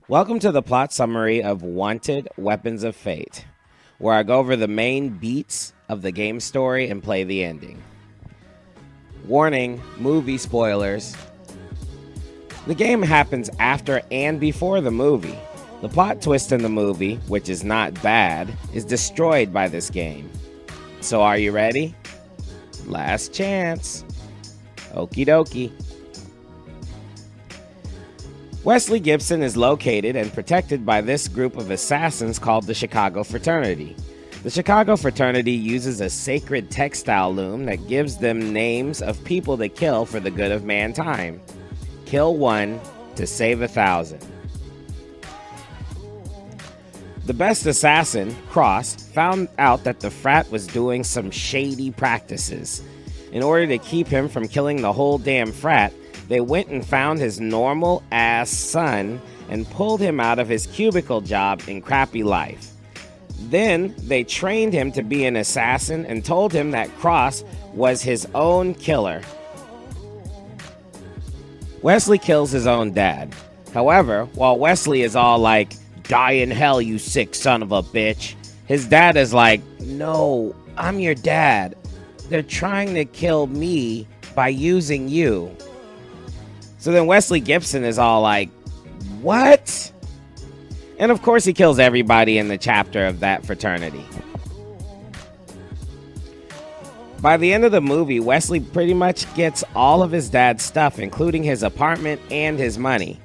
Welcome to the plot summary of Wanted Weapons of Fate, where I go over the main beats of the game story and play the ending. Warning, movie spoilers. The game happens after and before the movie. The plot twist in the movie, which is not bad, is destroyed by this game. So are you ready? Last chance. Okie dokie. Wesley Gibson is located and protected by this group of assassins called the Chicago Fraternity. The Chicago Fraternity uses a sacred textile loom that gives them names of people to kill for the good of mankind. Kill one to save 1,000. The best assassin, Cross, found out that the frat was doing some shady practices. In order to keep him from killing the whole damn frat, they went and found his normal-ass son and pulled him out of his cubicle job in crappy life. Then they trained him to be an assassin and told him that Cross was his own killer. Wesley kills his own dad. However, while Wesley is all like, "Die in hell, you sick son of a bitch," his dad is like, "No, I'm your dad. They're trying to kill me by using you." So then Wesley Gibson is all like, "What?" And of course he kills everybody in the chapter of that fraternity. By the end of the movie, Wesley pretty much gets all of his dad's stuff, including his apartment and his money.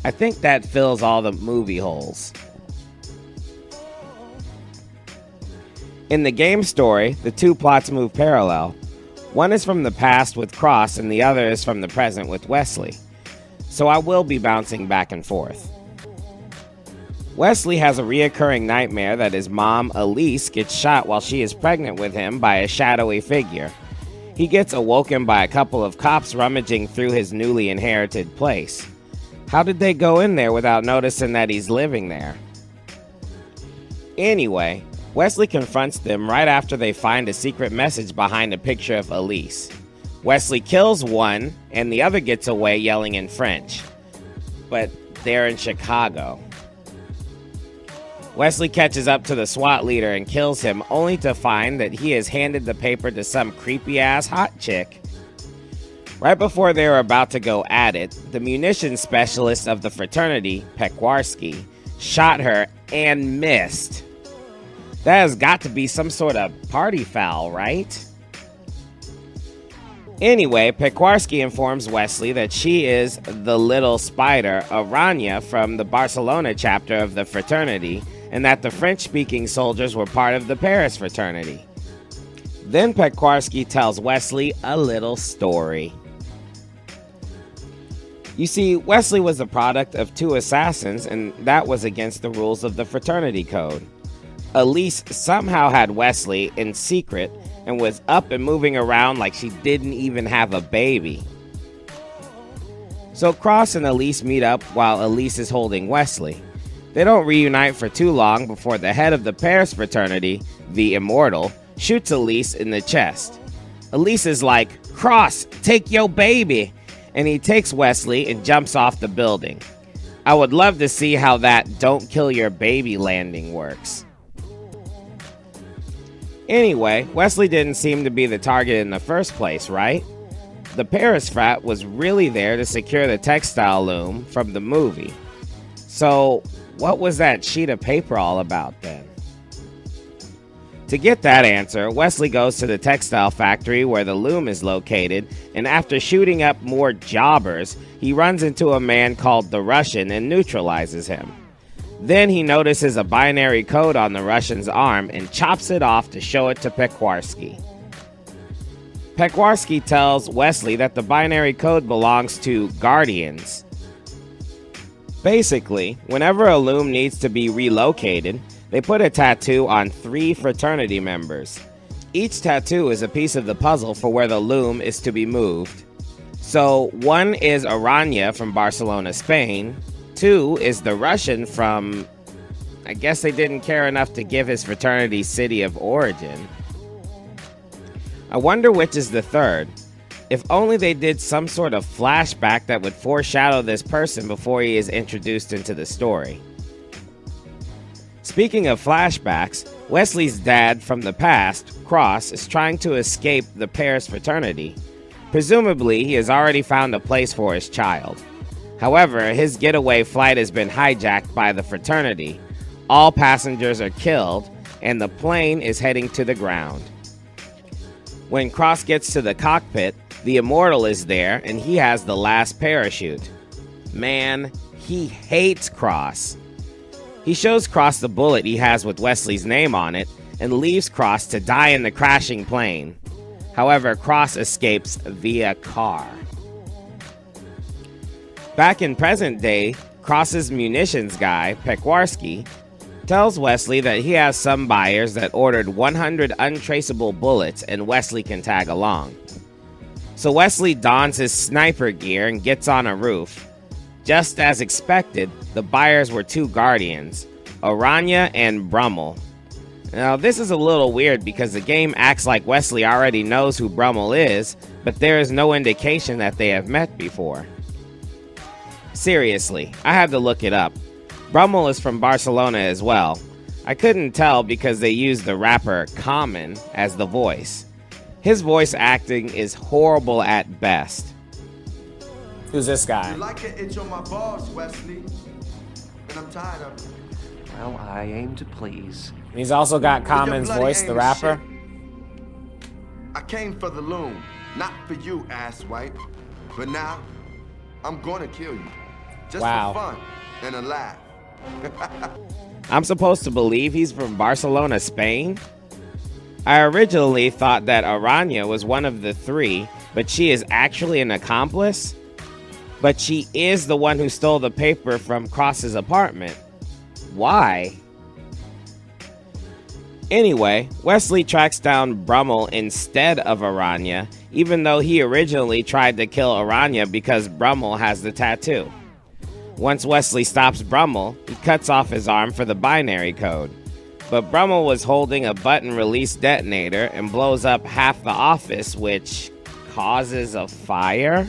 I think that fills all the movie holes. In the game story, the two plots move parallel. One is from the past with Cross and the other is from the present with Wesley. So I will be bouncing back and forth. Wesley has a reoccurring nightmare that his mom, Elise, gets shot while she is pregnant with him by a shadowy figure. He gets awoken by a couple of cops rummaging through his newly inherited place. How did they go in there without noticing that he's living there? Anyway, Wesley confronts them right after they find a secret message behind a picture of Elise. Wesley kills one, and the other gets away yelling in French. But they're in Chicago. Wesley catches up to the SWAT leader and kills him, only to find that he has handed the paper to some creepy-ass hot chick. Right before they were about to go at it, the munitions specialist of the fraternity, Pekwarski, shot her and missed. That has got to be some sort of party foul, right? Anyway, Pekwarski informs Wesley that she is the little spider, Aranya, from the Barcelona chapter of the fraternity, and that the French-speaking soldiers were part of the Paris fraternity. Then Pekwarski tells Wesley a little story. You see, Wesley was the product of two assassins, and that was against the rules of the fraternity code. Elise somehow had Wesley in secret and was up and moving around like she didn't even have a baby. So Cross and Elise meet up while Elise is holding Wesley. They don't reunite for too long before the head of the Paris fraternity, the Immortal, shoots Elise in the chest. Elise is like, "Cross, take your baby," and he takes Wesley and jumps off the building. I would love to see how that "don't kill your baby" landing works. Anyway, Wesley didn't seem to be the target in the first place, right? The Paris frat was really there to secure the textile loom from the movie. So, what was that sheet of paper all about then? To get that answer, Wesley goes to the textile factory where the loom is located, and after shooting up more jobbers, he runs into a man called the Russian and neutralizes him. Then he notices a binary code on the Russian's arm and chops it off to show it to Pekwarski. Pekwarski tells Wesley that the binary code belongs to Guardians. Basically, whenever a loom needs to be relocated, they put a tattoo on 3 fraternity members. Each tattoo is a piece of the puzzle for where the loom is to be moved. So, 1 is Aranya from Barcelona, Spain. 2 is the Russian from... I guess they didn't care enough to give his fraternity's city of origin. I wonder which is the third. If only they did some sort of flashback that would foreshadow this person before he is introduced into the story. Speaking of flashbacks, Wesley's dad from the past, Cross, is trying to escape the Paris fraternity. Presumably, he has already found a place for his child. However, his getaway flight has been hijacked by the fraternity. All passengers are killed, and the plane is heading to the ground. When Cross gets to the cockpit, the Immortal is there, and he has the last parachute. Man, he hates Cross. He shows Cross the bullet he has with Wesley's name on it, and leaves Cross to die in the crashing plane. However, Cross escapes via car. Back in present day, Cross's munitions guy, Pekwarski, tells Wesley that he has some buyers that ordered 100 untraceable bullets and Wesley can tag along. So Wesley dons his sniper gear and gets on a roof. Just as expected, the buyers were two Guardians, Aranya and Brummel. Now this is a little weird because the game acts like Wesley already knows who Brummel is, but there is no indication that they have met before. Seriously, I had to look it up. Brummel is from Barcelona as well. I couldn't tell because they used the rapper Common as the voice. His voice acting is horrible at best. Who's this guy? You like an itch on my balls, Wesley, and I'm tired of it. Well, I aim to please. He's also got Common's voice, the rapper. I came for the loom, not for you, asswipe. But now, I'm gonna kill you. Just for fun and a laugh. I'm supposed to believe he's from Barcelona, Spain? I originally thought that Aranya was one of the three, but she is actually an accomplice? But she is the one who stole the paper from Cross's apartment. Why? Anyway, Wesley tracks down Brummel instead of Aranya, even though he originally tried to kill Aranya because Brummel has the tattoo. Once Wesley stops Brummel, he cuts off his arm for the binary code. But Brummel was holding a button-release detonator and blows up half the office, which causes a fire?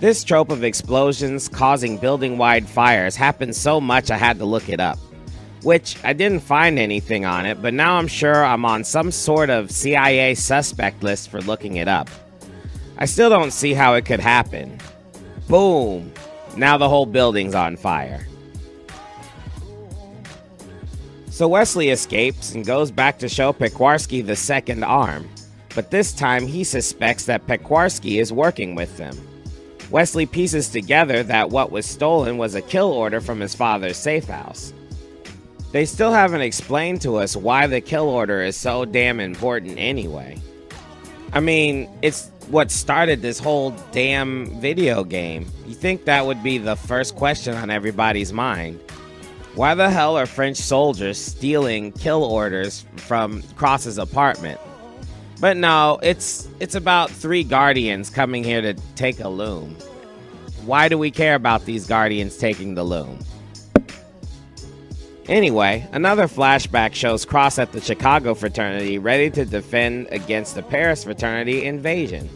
This trope of explosions causing building-wide fires happens so much I had to look it up. Which, I didn't find anything on it, but now I'm sure I'm on some sort of CIA suspect list for looking it up. I still don't see how it could happen. Boom! Now the whole building's on fire. So Wesley escapes and goes back to show Pekwarski the second arm, but this time he suspects that Pekwarski is working with them. Wesley pieces together that what was stolen was a kill order from his father's safe house. They still haven't explained to us why the kill order is so damn important anyway. I mean, it's what started this whole damn video game. You think that would be the first question on everybody's mind. Why the hell are French soldiers stealing kill orders from Cross's apartment? But no, it's about 3 Guardians coming here to take a loom. Why do we care about these Guardians taking the loom? Anyway, another flashback shows Cross at the Chicago fraternity ready to defend against the Paris fraternity invasion.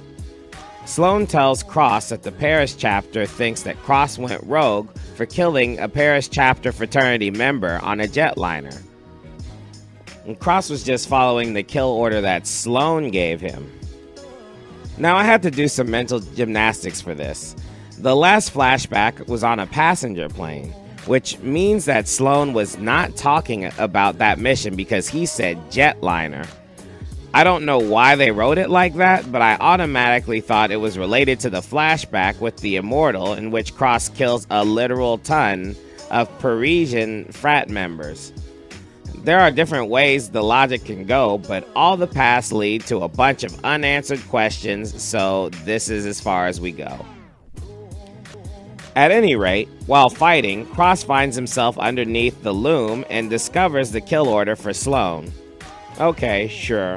Sloan tells Cross that the Paris chapter thinks that Cross went rogue for killing a Paris chapter fraternity member on a jetliner. And Cross was just following the kill order that Sloan gave him. Now I had to do some mental gymnastics for this. The last flashback was on a passenger plane, which means that Sloan was not talking about that mission because he said jetliner. I don't know why they wrote it like that, but I automatically thought it was related to the flashback with the Immortal in which Cross kills a literal ton of Parisian frat members. There are different ways the logic can go, but all the paths lead to a bunch of unanswered questions, so this is as far as we go. At any rate, while fighting, Cross finds himself underneath the loom and discovers the kill order for Sloan. Okay, sure.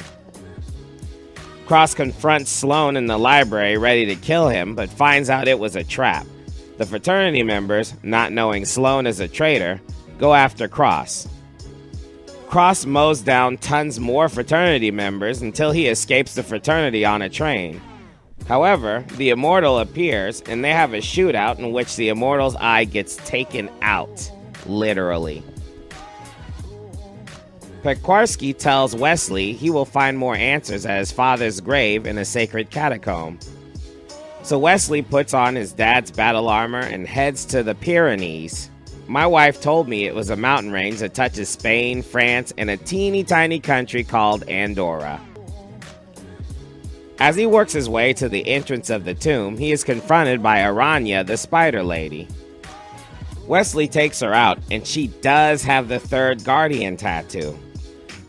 Cross confronts Sloan in the library ready to kill him, but finds out it was a trap. The fraternity members, not knowing Sloan is a traitor, go after Cross. Cross mows down tons more fraternity members until he escapes the fraternity on a train. However, the Immortal appears, and they have a shootout in which the Immortal's eye gets taken out, literally. Pekwarski tells Wesley he will find more answers at his father's grave in a sacred catacomb. So Wesley puts on his dad's battle armor and heads to the Pyrenees. My wife told me it was a mountain range that touches Spain, France, and a teeny tiny country called Andorra. As he works his way to the entrance of the tomb, he is confronted by Aranya, the Spider Lady. Wesley takes her out, and she does have the third Guardian tattoo.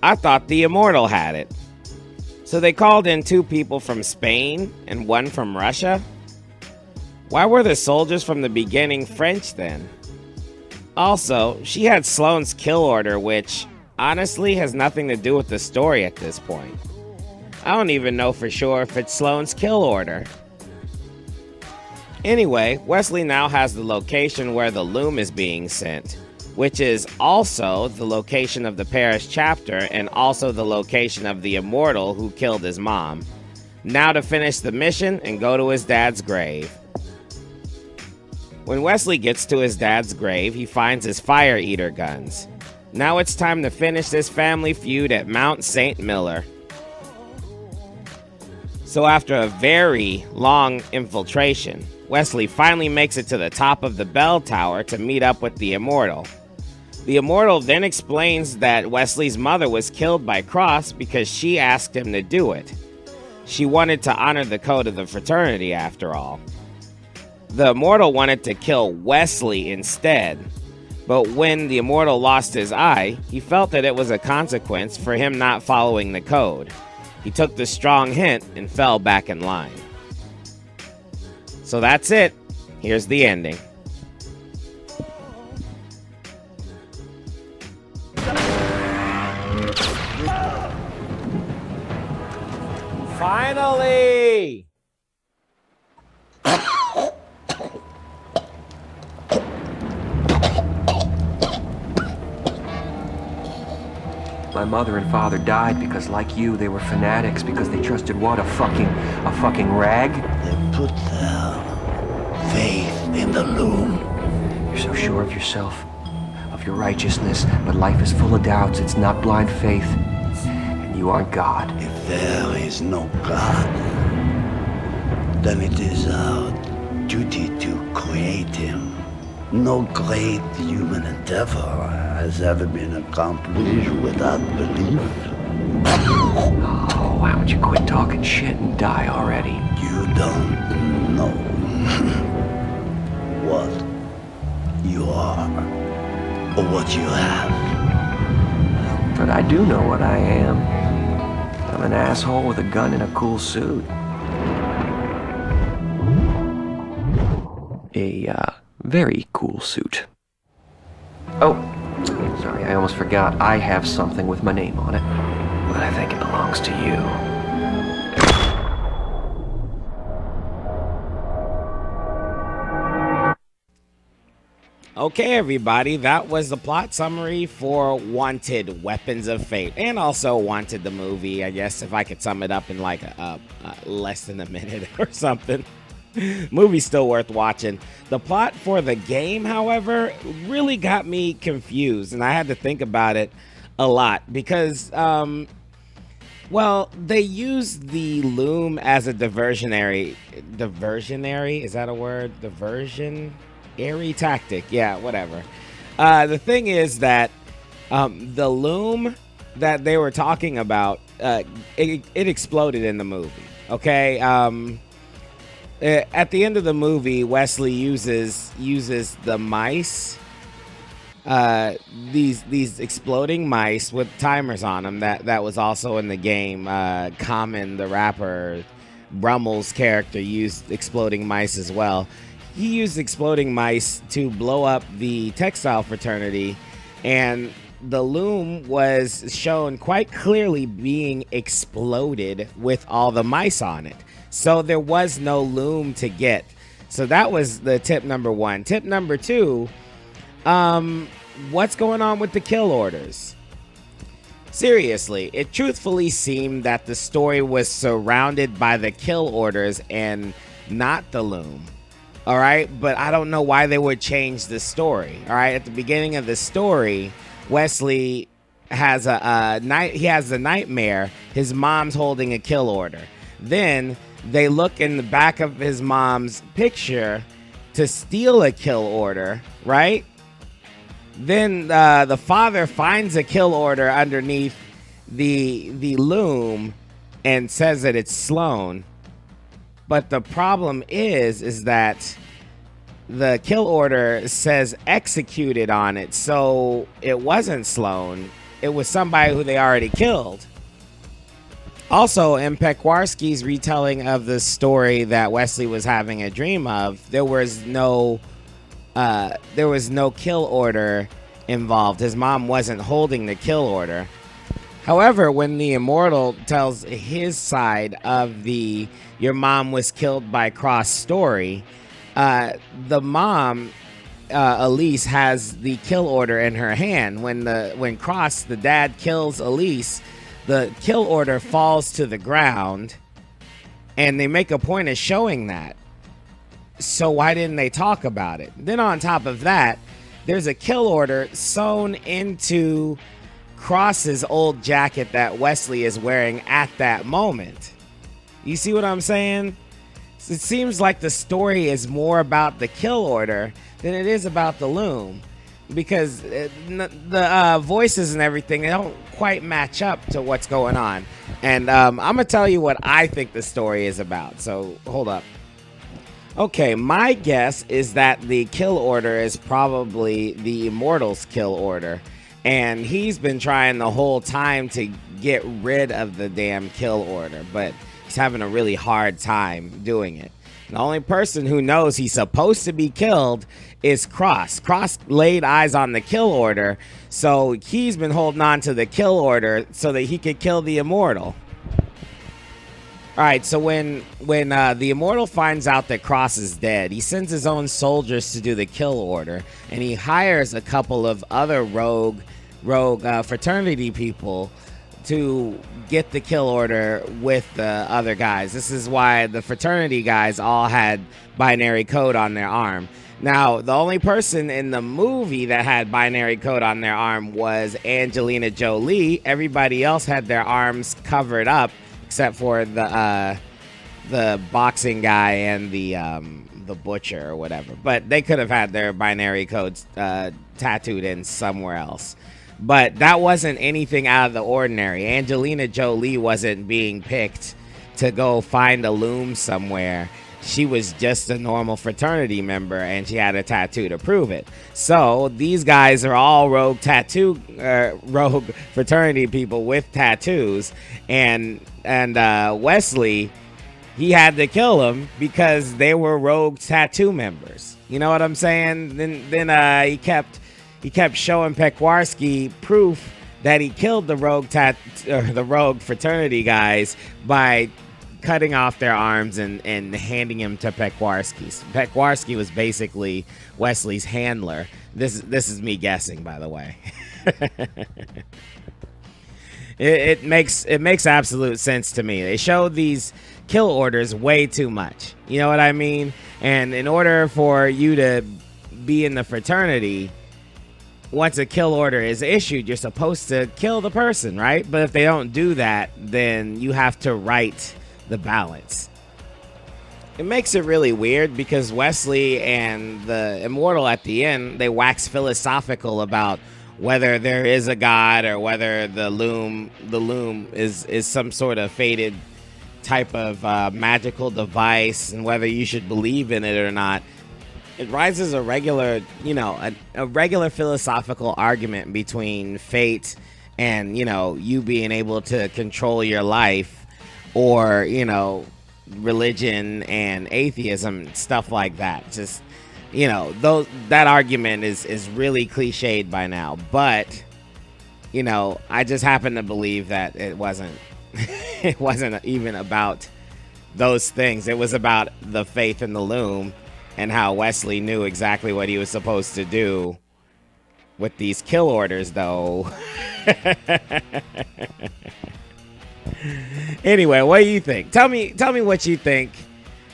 I thought the Immortal had it. So they called in 2 people from Spain and 1 from Russia? Why were the soldiers from the beginning French then? Also, she had Sloane's kill order, which honestly has nothing to do with the story at this point. I don't even know for sure if it's Sloane's kill order. Anyway, Wesley now has the location where the loom is being sent, which is also the location of the parish chapter and also the location of the Immortal who killed his mom. Now to finish the mission and go to his dad's grave. When Wesley gets to his dad's grave, he finds his fire eater guns. Now it's time to finish this family feud at Mount St. Miller. So after a very long infiltration, Wesley finally makes it to the top of the bell tower to meet up with the Immortal. The Immortal then explains that Wesley's mother was killed by Cross because she asked him to do it. She wanted to honor the code of the fraternity after all. The Immortal wanted to kill Wesley instead, but when the Immortal lost his eye, he felt that it was a consequence for him not following the code. He took the strong hint and fell back in line. So that's it. Here's the ending. Finally! My mother and father died because, like you, they were fanatics because they trusted what? A fucking rag? They put their faith in the loom. You're so sure of yourself, of your righteousness, but life is full of doubts. It's not blind faith. And you aren't God. If there is no God, then it is our duty to create him. No great human endeavor has ever been accomplished without belief. Oh, why don't you quit talking shit and die already? You don't know what you are or what you have. But I do know what I am. I'm an asshole with a gun and a cool suit. A very cool suit. Oh, sorry, I almost forgot. I have something with my name on it, but I think it belongs to you. Okay, everybody, that was the plot summary for Wanted: Weapons of Fate, and also Wanted the movie, I guess, if I could sum it up in like less than a minute or something. Movie's still worth watching. The plot for the game, however, really got me confused, and I had to think about it a lot because, well, they used the loom as a diversionary, is that a word? Diversionary tactic, yeah, whatever. The thing is that the loom that they were talking about, it exploded in the movie, okay? At the end of the movie, Wesley uses the mice, these exploding mice with timers on them. That was also in the game. Common, the rapper, Brummel's character, used exploding mice as well. He used exploding mice to blow up the textile fraternity, and the loom was shown quite clearly being exploded with all the mice on it. So there was no loom to get. So that was the tip number one. Tip number two, what's going on with the kill orders? Seriously, it truthfully seemed that the story was surrounded by the kill orders and not the loom. All right, but I don't know why they would change the story. All right, at the beginning of the story, Wesley has a nightmare. His mom's holding a kill order. Then they look in the back of his mom's picture to steal a kill order, right? Then the father finds a kill order underneath the loom and says that it's Sloan. But the problem is that the kill order says executed on it, so it wasn't Sloan. It was somebody who they already killed. Also, in Peckwarsky's retelling of the story that Wesley was having a dream of, there was no kill order involved. His mom wasn't holding the kill order. However, when the Immortal tells his side of the "your mom was killed by Cross" story, the mom, Elise, has the kill order in her hand. When Cross, the dad, kills Elise, the kill order falls to the ground, and they make a point of showing that. So why didn't they talk about it? Then on top of that, there's a kill order sewn into Cross's old jacket that Wesley is wearing at that moment. You see what I'm saying? It seems like the story is more about the kill order than it is about the loom, because the voices and everything, they don't quite match up to what's going on. And I'm gonna tell you what I think the story is about, so hold up. Okay, my guess is that the kill order is probably the Immortal's kill order, and he's been trying the whole time to get rid of the damn kill order, but he's having a really hard time doing it. The only person who knows he's supposed to be killed is Cross. Cross laid eyes on the kill order, so he's been holding on to the kill order so that he could kill the Immortal. All right, so when the Immortal finds out that Cross is dead, he sends his own soldiers to do the kill order, and he hires a couple of other rogue fraternity people to get the kill order with the other guys. This is why the fraternity guys all had binary code on their arm. Now, the only person in the movie that had binary code on their arm was Angelina Jolie. Everybody else had their arms covered up, except for the boxing guy and the butcher or whatever. But they could have had their binary codes tattooed in somewhere else. But that wasn't anything out of the ordinary. Angelina Jolie wasn't being picked to go find a loom somewhere. She was just a normal fraternity member, and she had a tattoo to prove it. So these guys are all rogue fraternity people with tattoos, and Wesley, he had to kill them because they were rogue tattoo members. You know what I'm saying? Then he kept showing Peckwarsky proof that he killed the rogue fraternity guys by cutting off their arms and handing him to Peckwarsky. Peckwarsky was basically Wesley's handler. This is me guessing, by the way. It makes absolute sense to me. They show these kill orders way too much. You know what I mean? And in order for you to be in the fraternity, once a kill order is issued, you're supposed to kill the person, right? But if they don't do that, then you have to right the balance. It makes it really weird because Wesley and the Immortal at the end, they wax philosophical about whether there is a god or whether the loom is some sort of fated type of magical device, and whether you should believe in it or not. It rises a regular philosophical argument between fate and, you being able to control your life, or, religion and atheism, stuff like that. Just, that argument is really cliched by now. But, I just happen to believe that it wasn't even about those things. It was about the faith in the loom, and how Wesley knew exactly what he was supposed to do with these kill orders, though. Anyway, what do you think? Tell me what you think.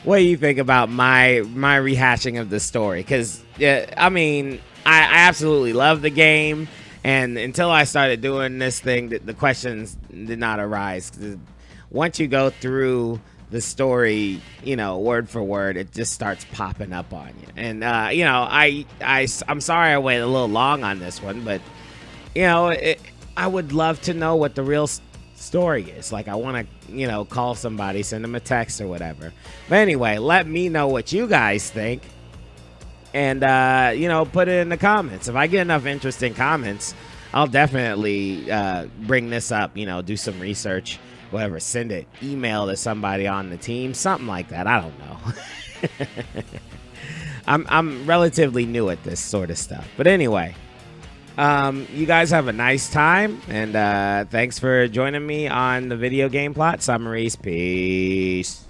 What do you think about my rehashing of the story? Because I mean, I absolutely love the game, and until I started doing this thing, the questions did not arise. Once you go through the story, you know, word for word, it just starts popping up on you. And you know, I'm sorry I waited a little long on this one, but you know, I would love to know what the real story is. Like, I want to, you know, call somebody, send them a text or whatever. But anyway, let me know what you guys think, and you know, put it in the comments. If I get enough interesting comments, I'll definitely bring this up, you know, do some research, whatever, send an email to somebody on the team, something like that. I don't know. I'm relatively new at this sort of stuff. But anyway, you guys have a nice time, and thanks for joining me on the video game plot summaries. Peace.